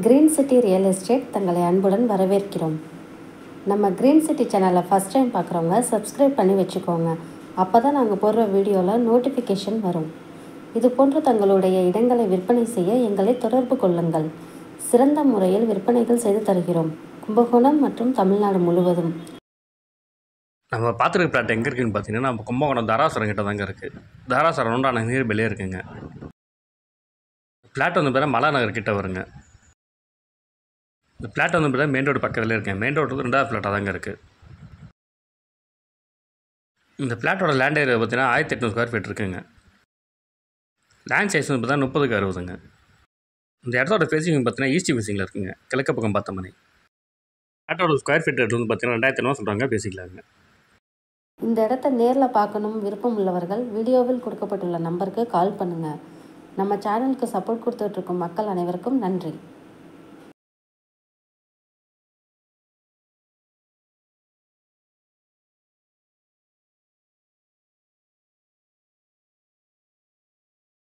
Green city real estate தங்களை அன்புடன் வரவேற்கிறோம். நம்ம கிரீன் சிட்டி சேனலை ஃபஸ்ட் டைம் பார்க்குறவங்க சப்ஸ்கிரைப் பண்ணி வச்சுக்கோங்க. அப்போ தான் நாங்கள் போடுற வீடியோவில் நோட்டிஃபிகேஷன் வரும். இது போன்ற தங்களுடைய இடங்களை விற்பனை செய்ய எங்களை தொடர்பு கொள்ளுங்கள். சிறந்த முறையில் விற்பனைகள் செய்து தருகிறோம். கும்பகோணம் மற்றும் தமிழ்நாடு முழுவதும். நம்ம பார்த்துருக்க பிளாட் எங்கே இருக்குதுன்னு பார்த்தீங்கன்னா, நம்ம கும்பகோணம் தாராசுரம் கிட்ட தாங்க இருக்குது. தாராசுரம் உண்டான நீர்பெளியே இருக்குங்க. பிளாட் வந்து பார்த்தா மலா நகர் கிட்ட வருங்க. இந்த பிளாட் வந்து பார்த்தா மெயின் ரோடு பக்கத்தில் இருக்குங்க. மெயின் ரோடு 2வது பிளாட்டாக தாங்க இருக்குது. இந்த பிளாட்டோட லேண்ட் ஏரியா பார்த்தீங்கன்னா 1800 ஸ்கொயர் ஃபீட் இருக்குங்க. லேண்ட் சைஸ் வந்து பார்த்தா 30க்கு 60ங்க. இந்த இடத்தோட ஃபேஸிங் பார்த்தீங்கன்னா ஈஸ்ட் ஃபேஸிங்கில் இருக்குங்க. கிழக்கு பக்கம் பார்த்த மாதிரி. பிளாட்டோட ஸ்கொயர் ஃபீட் ரேட் வந்து பார்த்தீங்கன்னா 2500 சொல்கிறாங்க, பேசிக்கலாங்க. இந்த இடத்த நேரில் பார்க்கணும் விருப்பம் உள்ளவர்கள் வீடியோவில் கொடுக்கப்பட்டுள்ள நம்பருக்கு கால் பண்ணுங்கள். நம்ம சேனலுக்கு சப்போர்ட் கொடுத்துட்ருக்கும் மக்கள் அனைவருக்கும் நன்றி.